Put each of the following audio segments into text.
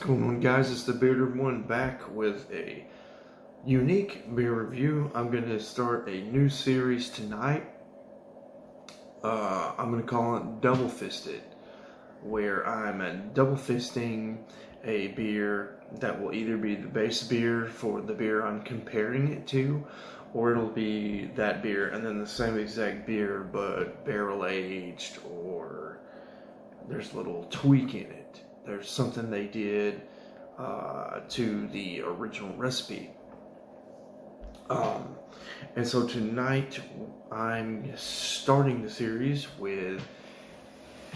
Going on, guys? It's the Bearded One back with a unique beer review. I'm going to start a new series tonight. I'm going to call it Double Fisted, where I'm double fisting a beer that will either be the base beer for the beer I'm comparing it to, or it'll be that beer and then the same exact beer but barrel aged, or there's a little tweak in it. There's something they did to the original recipe. And so tonight I'm starting the series with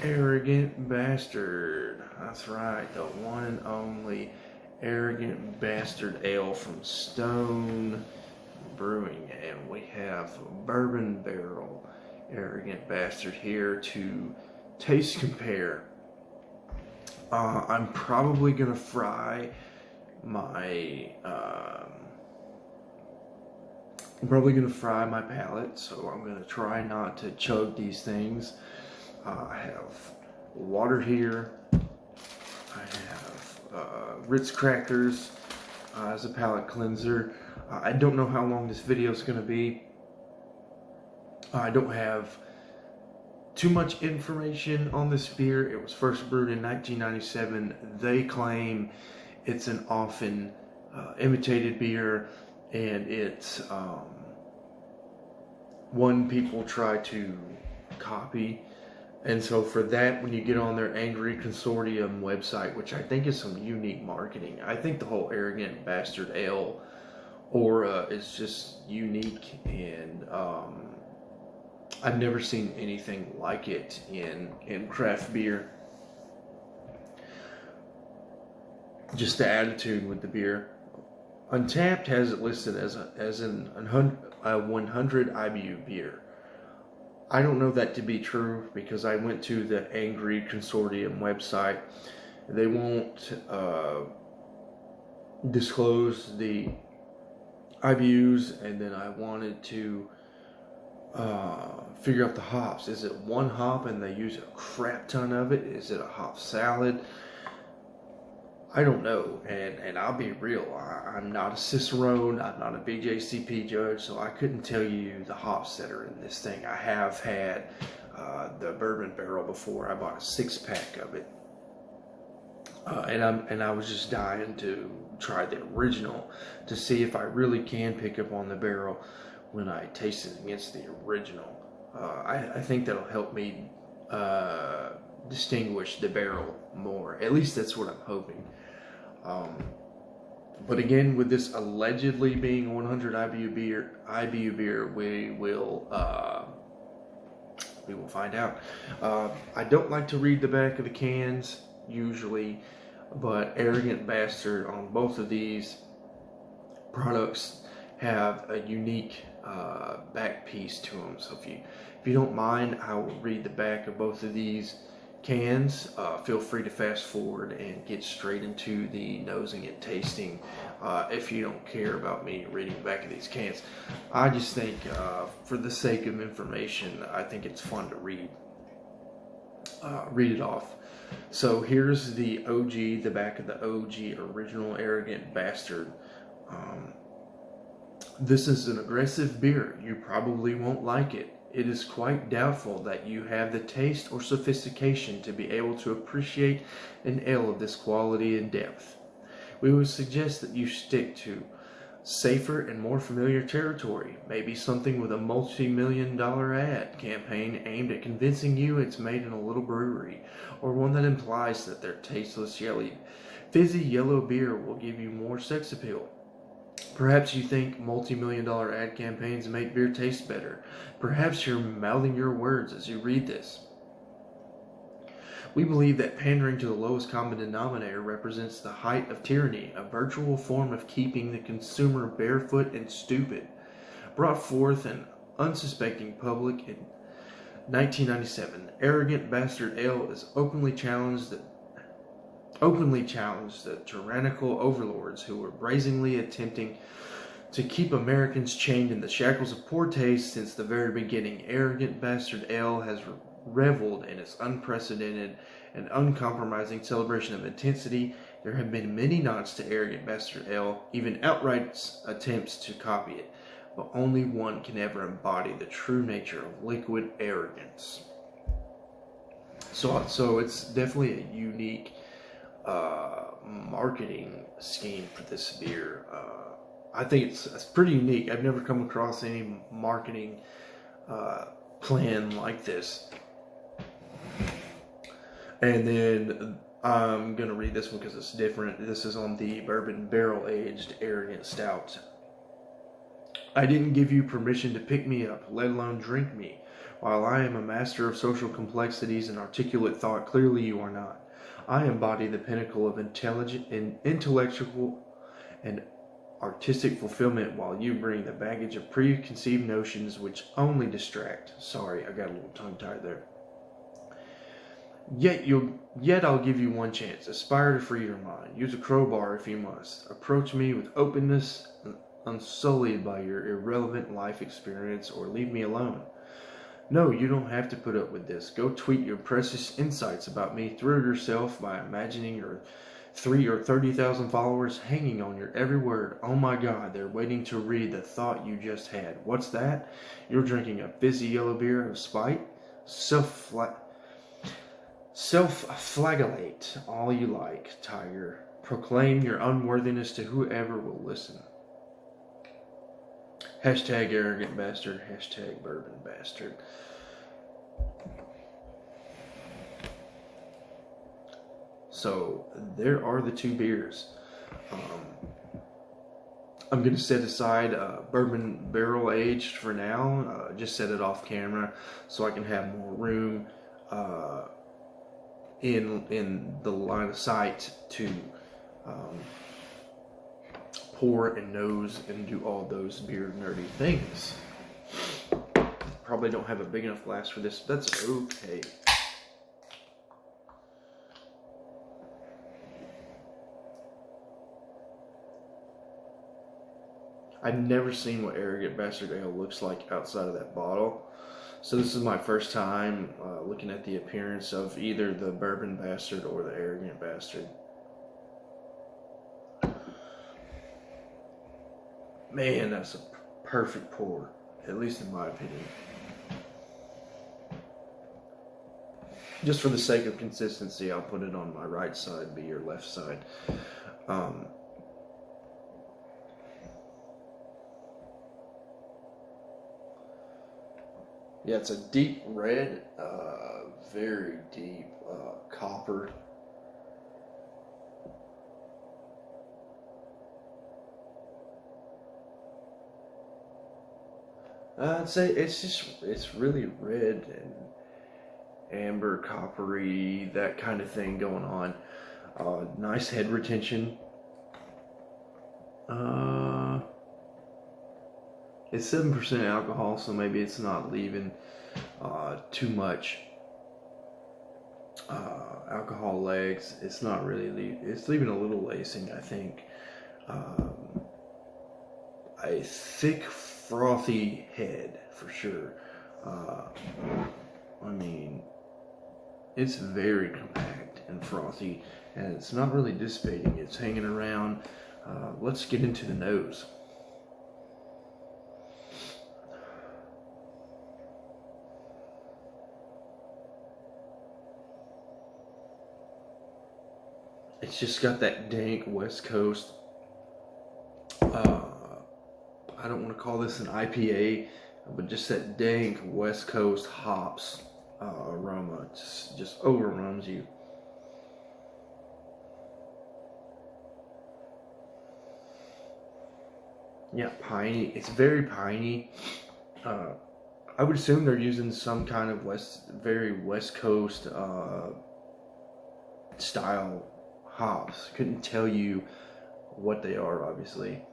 Arrogant Bastard. That's right, the one and only Arrogant Bastard Ale from Stone Brewing. And we have Bourbon Barrel Arrogant Bastard here to taste compare. I'm probably gonna fry my palate, so I'm gonna try not to chug these things. I have water here. I have Ritz crackers as a palate cleanser. I don't know how long this video is gonna be. I don't have too much information on this beer. It was first brewed in 1997. They claim it's an often imitated beer, and it's one people try to copy. And so for that, when you get on their Angry Consortium website, which I think is some unique marketing, I think the whole Arrogant Bastard Ale aura is just unique, and I've never seen anything like it in craft beer. Just the attitude with the beer. Untapped has it listed as a 100 IBU beer. I don't know that to be true because I went to the Angry Consortium website. They won't disclose the IBUs, and then I wanted to figure out the hops. Is it one hop and they use a crap ton of it? Is it a hop salad? I don't know, and I'll be real, I'm not a Cicerone, I'm not a BJCP judge, so I couldn't tell you the hops that are in this thing. I have had the Bourbon Barrel before. I bought a 6-pack of it, and I was just dying to try the original to see if I really can pick up on the barrel when I taste it against the original. I think that'll help me distinguish the barrel more. At least that's what I'm hoping. But again, with this allegedly being 100 IBU beer, we will find out. I don't like to read the back of the cans usually, but Arrogant Bastard on both of these products have a unique back piece to them. So if you don't mind, I will read the back of both of these cans. Feel free to fast forward and get straight into the nosing and tasting if you don't care about me reading the back of these cans. I just think for the sake of information, I think it's fun to read it off. So here's the OG, the back of the OG original Arrogant Bastard. This is an aggressive beer. You probably won't like it. It is quite doubtful that you have the taste or sophistication to be able to appreciate an ale of this quality and depth. We would suggest that you stick to safer and more familiar territory, maybe something with a multi-million-dollar ad campaign aimed at convincing you it's made in a little brewery, or one that implies that their tasteless fizzy yellow beer will give you more sex appeal. Perhaps you think multi-million-dollar ad campaigns make beer taste better. Perhaps you're mouthing your words as you read this. We believe that pandering to the lowest common denominator represents the height of tyranny, a virtual form of keeping the consumer barefoot and stupid. Brought forth an unsuspecting public in 1997, Arrogant Bastard Ale is openly challenged the tyrannical overlords who were brazenly attempting to keep Americans chained in the shackles of poor taste since the very beginning. Arrogant Bastard Ale has reveled in its unprecedented an uncompromising celebration of intensity. There have been many nods to Arrogant Bastard Ale, even outright attempts to copy it, but only one can ever embody the true nature of liquid arrogance. So it's definitely a unique marketing scheme for this beer. I think it's pretty unique. I've never come across any marketing plan like this. And then I'm going to read this one because it's different. This is on the Bourbon Barrel Aged Arrogant Stout. I didn't give you permission to pick me up, let alone drink me. While I am a master of social complexities and articulate thought, clearly you are not. I embody the pinnacle of intellectual and artistic fulfillment, while you bring the baggage of preconceived notions which only distract. Sorry, I got a little tongue-tied there. Yet I'll give you one chance. Aspire to free your mind. Use a crowbar if you must. Approach me with openness, unsullied by your irrelevant life experience, or leave me alone. No, you don't have to put up with this. Go tweet your precious insights about me through yourself by imagining your 3 or 30,000 followers hanging on your every word. Oh my God, they're waiting to read the thought you just had. What's that? You're drinking a fizzy yellow beer of spite? Self-flagellate all you like, Tiger. Proclaim your unworthiness to whoever will listen. Hashtag arrogant bastard. Hashtag bourbon bastard. So there are the two beers. I'm going to set aside bourbon barrel aged for now. Just set it off camera so I can have more room in the line of sight to pour and nose and do all those beer nerdy things. Probably don't have a big enough glass for this, but that's okay. I've never seen what Arrogant Bastard Ale looks like outside of that bottle. So this is my first time looking at the appearance of either the Bourbon Bastard or the Arrogant Bastard. Man, that's a perfect pour, at least in my opinion. Just for the sake of consistency, I'll put it on my right side, be your left side. Yeah, it's a deep red, very deep copper. I'd say it's really red and amber, coppery, that kind of thing going on. Nice head retention. It's 7% alcohol, so maybe it's not leaving too much alcohol legs. It's not really it's leaving a little lacing, I think. A thick, frothy head for sure. I mean, it's very compact and frothy, and it's not really dissipating. It's hanging around. Let's get into the nose. It's just got that dank West Coast. I don't want to call this an IPA, but just that dank West Coast hops aroma just overruns you. Yeah, piney. It's very piney. I would assume they're using some kind of very West Coast style hops. Couldn't tell you what they are, obviously.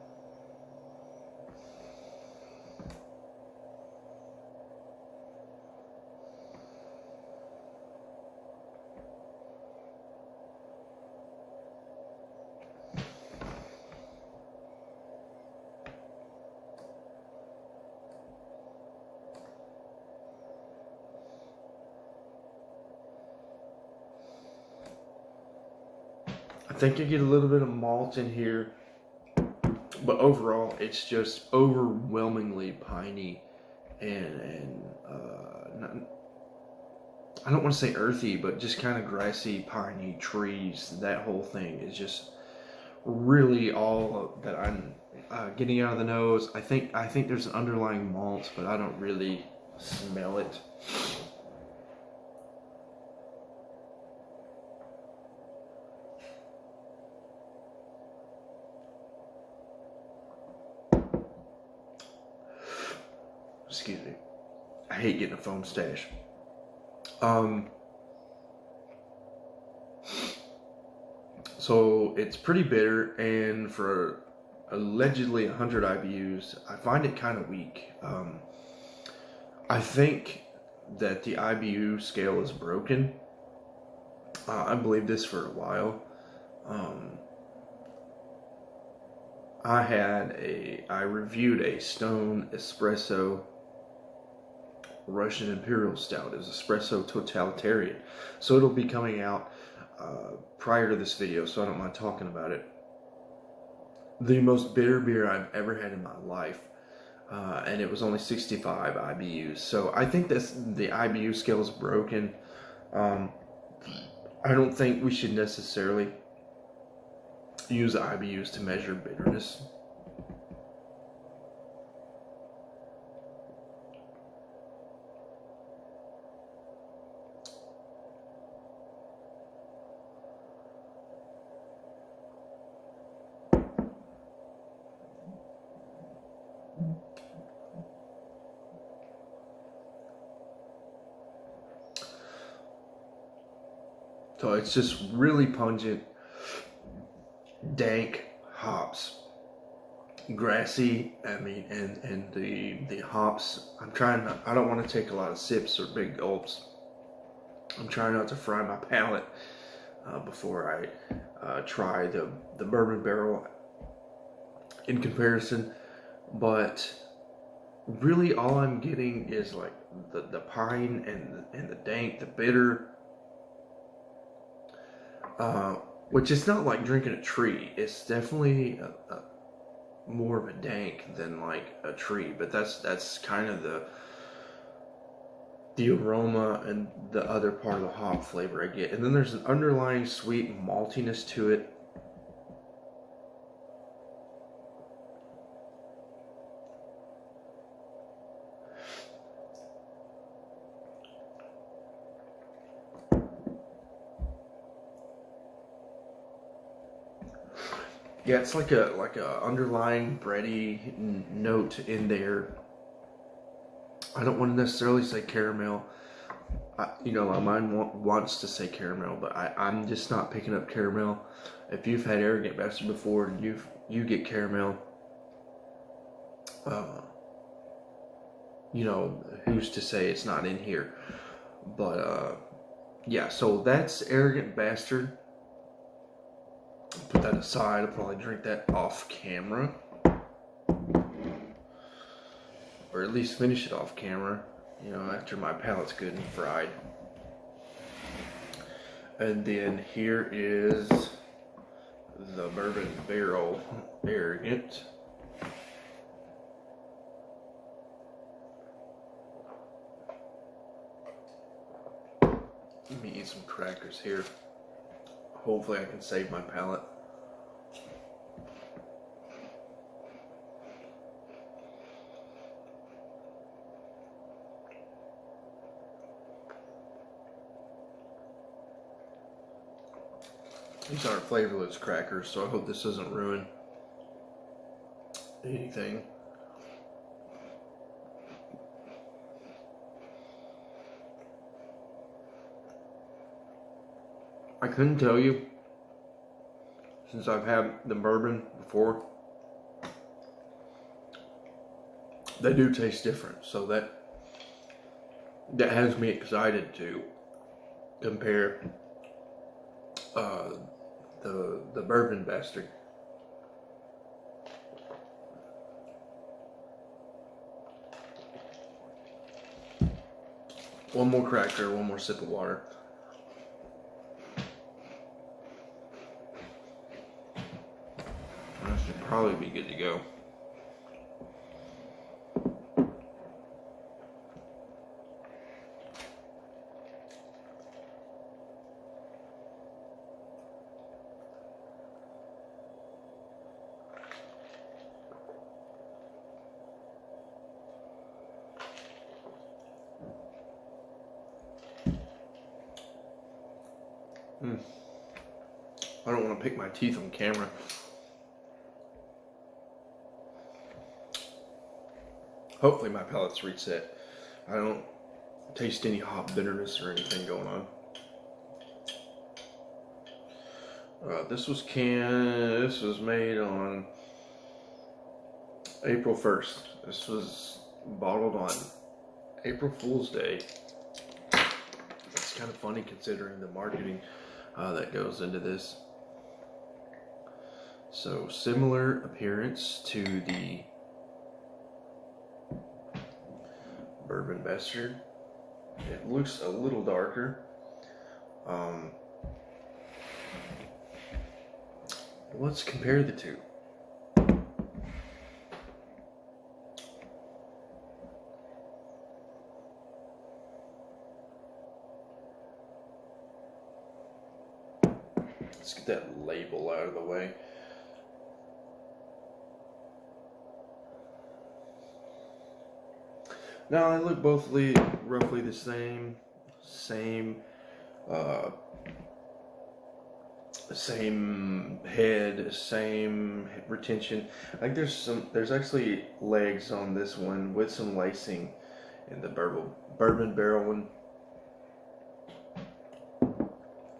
think I get a little bit of malt in here, but overall it's just overwhelmingly piney and I don't want to say earthy, but just kind of grassy, piney trees. That whole thing is just really all that I'm getting out of the nose. I think there's an underlying malt, but I don't really smell it. Excuse me. I hate getting a foam stash. So it's pretty bitter, and for allegedly 100 IBUs, I find it kind of weak. I think that the IBU scale is broken. I believed this for a while. I reviewed a Stone Espresso Russian Imperial Stout. It was Espresso Totalitarian. So it'll be coming out prior to this video, so I don't mind talking about it. The most bitter beer I've ever had in my life. And it was only 65 IBUs. So I think the IBU scale is broken. I don't think we should necessarily use IBUs to measure bitterness. So it's just really pungent, dank hops, grassy. I mean, and the hops. I don't want to take a lot of sips or big gulps. I'm trying not to fry my palate before I try the bourbon barrel in comparison. But really, all I'm getting is like the pine and the dank, the bitter. Which is not like drinking a tree. It's definitely more of a dank than like a tree. But that's kind of the aroma and the other part of the hop flavor I get. And then there's an underlying sweet maltiness to it. Yeah, it's like a underlying bready note in there. I don't want to necessarily say caramel. My mind wants to say caramel, but I'm just not picking up caramel. If you've had Arrogant Bastard before and you get caramel, who's to say it's not in here? But yeah, so that's Arrogant Bastard. Put that aside. I'll probably drink that off camera, or at least finish it off camera, after my palate's good and fried. And then here is the Bourbon Barrel Arrogant. Let me eat some crackers here. Hopefully I can save my palate. These aren't flavorless crackers, so I hope this doesn't ruin anything. I couldn't tell you, since I've had the bourbon before. They do taste different, so that has me excited to compare the Bourbon Bastard. One more cracker, one more sip of water. It'd probably be good to go. I don't want to pick my teeth on camera. Hopefully my palate's reset. I don't taste any hop bitterness or anything going on. This was made on April 1st. This was bottled on April Fool's Day. It's kind of funny considering the marketing that goes into this. So similar appearance to the Bourbon Bastard. It looks a little darker. Let's compare the two. Let's get that label out of the way. Now they look both roughly the same head, same retention. I think there's actually legs on this one with some lacing in the bourbon barrel one.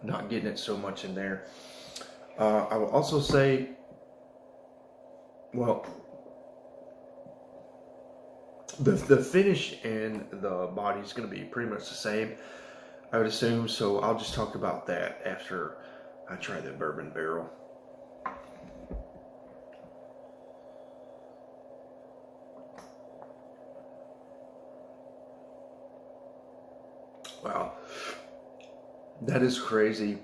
Not getting it so much in there. I will also say, well, the finish and the body is going to be pretty much the same, I would assume. So I'll just talk about that after I try the bourbon barrel. Wow, that is crazy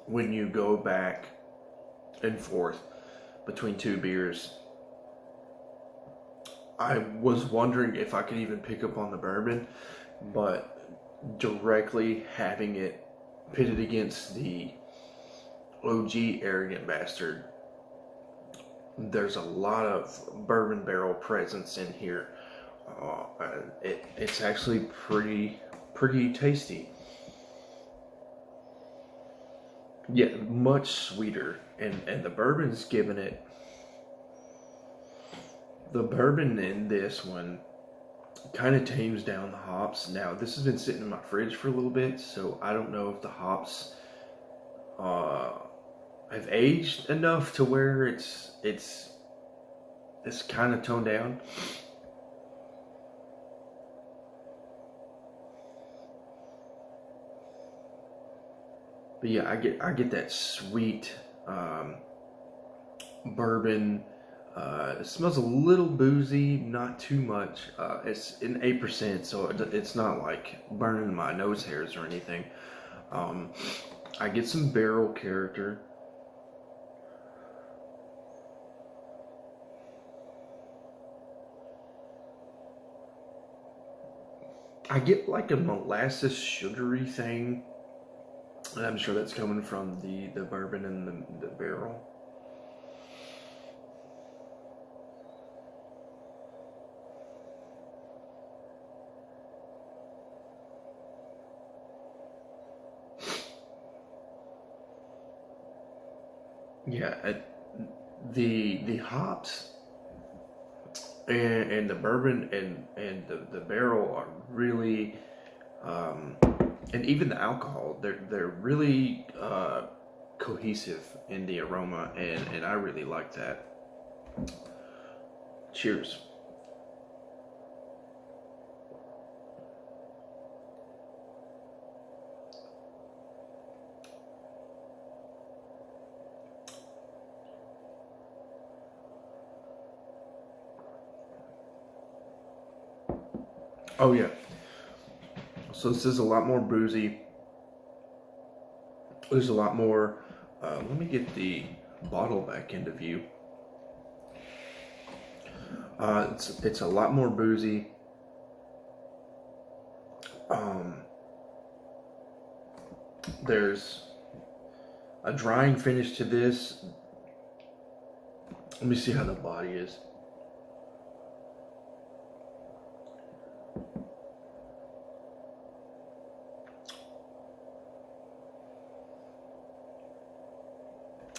when you go back and forth between two beers. I was wondering if I could even pick up on the bourbon, but directly having it pitted against the OG Arrogant Bastard, there's a lot of bourbon barrel presence in here. It's actually pretty tasty. Yeah, much sweeter, and the bourbon's giving it. The bourbon in this one kind of tames down the hops. Now, this has been sitting in my fridge for a little bit, so I don't know if the hops have aged enough to where it's kind of toned down. But yeah, I get that sweet bourbon. It smells a little boozy, not too much. It's in 8%, so it's not like burning my nose hairs or anything. I get some barrel character. I get like a molasses sugary thing, and I'm sure that's coming from the bourbon and the barrel. Yeah, the hops and the bourbon and the barrel are really, and even the alcohol, they're really cohesive in the aroma, and I really like that. Cheers. Oh yeah. So this is a lot more boozy. There's a lot more. Let me get the bottle back into view. It's a lot more boozy. There's a drying finish to this. Let me see how the body is.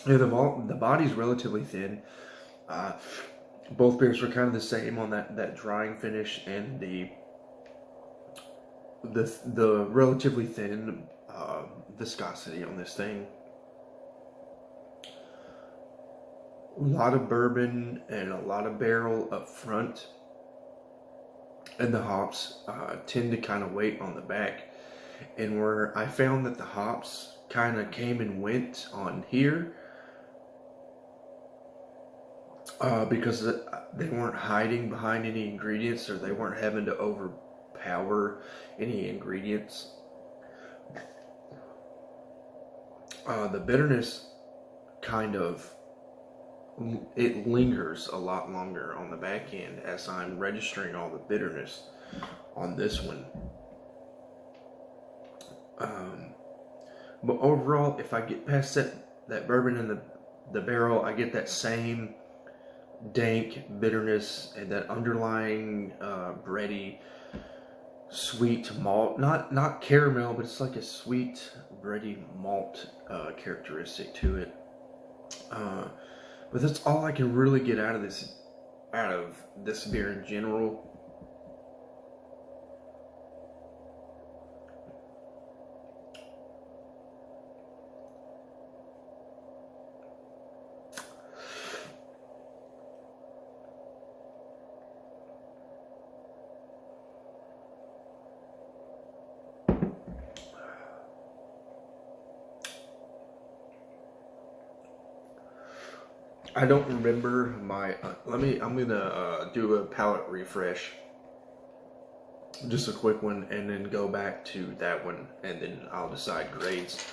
Yeah, the body's relatively thin. Both beers are kind of the same on that drying finish and the relatively thin viscosity on this thing. A lot of bourbon and a lot of barrel up front, and the hops tend to kind of wait on the back. And where I found that the hops kind of came and went on here, because they weren't hiding behind any ingredients, or they weren't having to overpower any ingredients. The bitterness kind of, it lingers a lot longer on the back end as I'm registering all the bitterness on this one. But overall, if I get past that bourbon in the barrel, I get that same dank bitterness and that underlying bready, sweet malt. Not caramel, but it's like a sweet, bready malt characteristic to it. But that's all I can really get out of this beer in general. I don't remember my. I'm gonna do a palate refresh, just a quick one, and then go back to that one, and then I'll decide grades.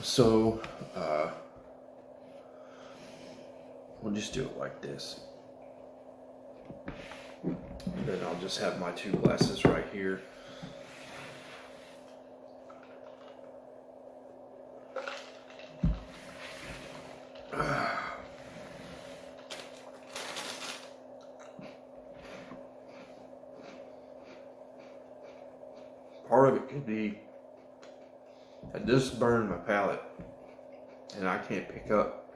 So we'll just do it like this. And then I'll just have my 2 glasses right here. Part of it could be that this burned my palate, and I can't pick up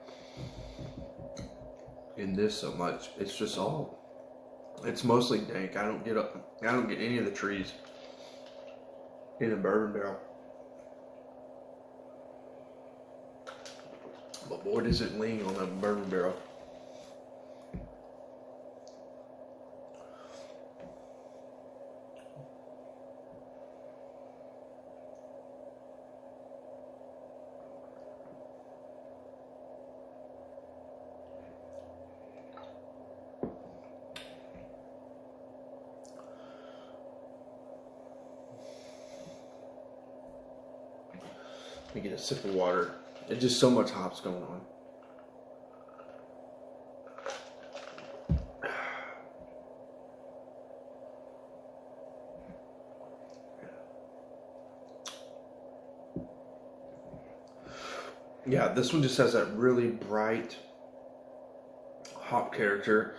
in this so much. It's just it's mostly dank. I don't get any of the trees in a bourbon barrel. But boy, does it lean on a bourbon barrel. Let me get a sip of water. There's just so much hops going on. Yeah, this one just has that really bright hop character.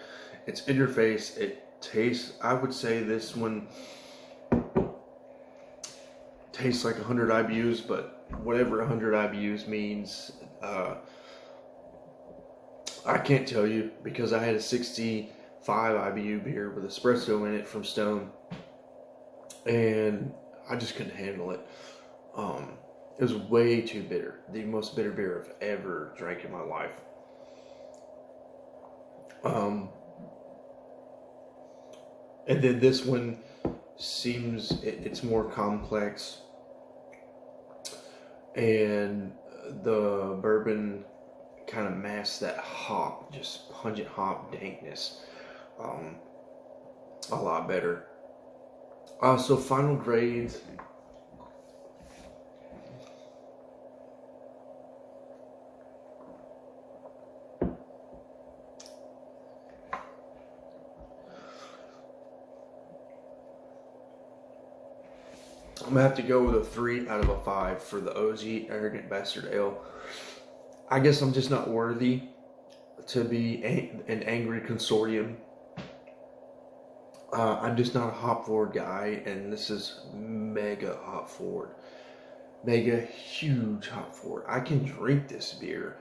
It's in your face. It tastes, I would say this one tastes like 100 IBUs, but whatever 100 IBUs means, I can't tell you, because I had a 65 IBU beer with espresso in it from Stone, and I just couldn't handle it. It was way too bitter. The most bitter beer I've ever drank in my life. And then this one seems, it's more complex. And the bourbon kind of masks that hop, just pungent hop dankness, a lot better. So final grades. I'm gonna have to go with a 3 out of a 5 for the OG Arrogant Bastard Ale. I guess I'm just not worthy to be an angry consortium. I'm just not a hop forward guy, and this is mega hop forward. Mega huge hop forward. I can drink this beer,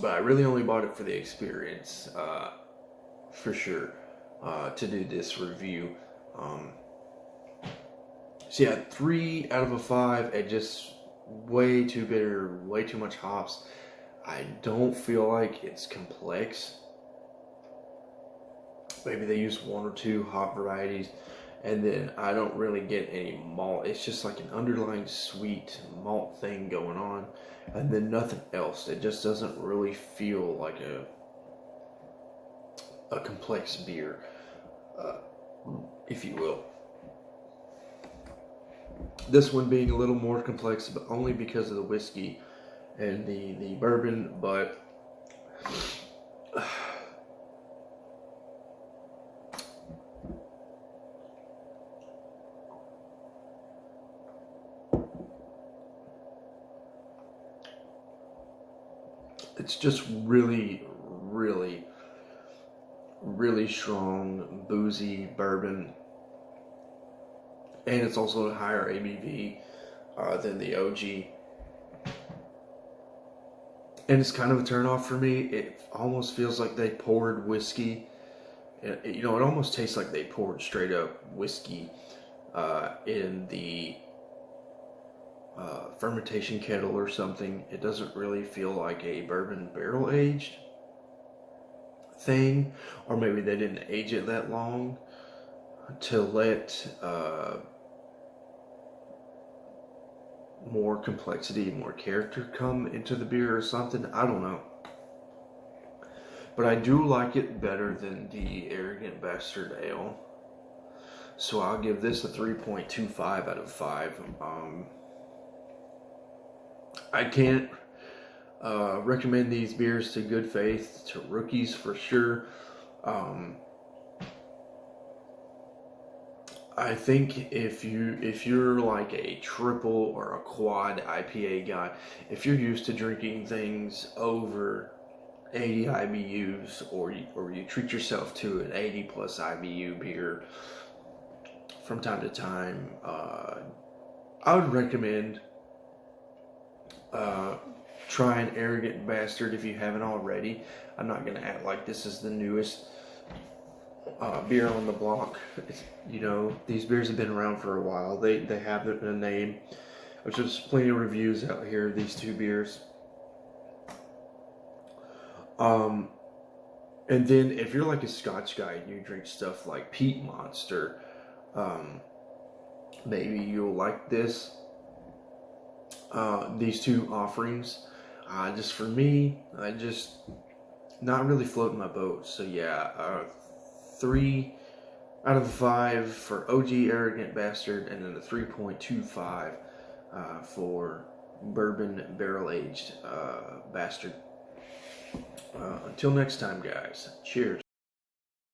but I really only bought it for the experience, for sure, to do this review. So yeah, 3 out of a 5, and just way too bitter, way too much hops. I don't feel like it's complex. Maybe they use 1 or 2 hop varieties, and then I don't really get any malt. It's just like an underlying sweet malt thing going on, and then nothing else. It just doesn't really feel like a complex beer, if you will. This one being a little more complex, but only because of the whiskey and the bourbon, but it's just really, really, really strong, boozy bourbon. And it's also a higher ABV than the OG. And it's kind of a turnoff for me. It almost feels like they poured whiskey. It almost tastes like they poured straight up whiskey in the fermentation kettle or something. It doesn't really feel like a bourbon barrel aged thing. Or maybe they didn't age it that long to let more complexity, more character come into the beer or something. I don't know. But I do like it better than the Arrogant Bastard Ale. So I'll give this a 3.25 out of 5. I can't recommend these beers to good faith, to rookies for sure. I think if you're like a triple or a quad IPA guy, if you're used to drinking things over 80 IBUs, or you treat yourself to an 80 plus IBU beer from time to time, I would recommend trying Arrogant Bastard if you haven't already. I'm not gonna act like this is the newest beer on the block. These beers have been around for a while. They have a name. There's just plenty of reviews out here of these two beers. And then if you're like a Scotch guy and you drink stuff like Peat Monster, maybe you'll like this. These two offerings. Just for me, I just not really floating my boat. So yeah, 3 out of 5 for OG Arrogant Bastard, and then a 3.25 for Bourbon Barrel Aged Bastard. Until next time, guys. Cheers.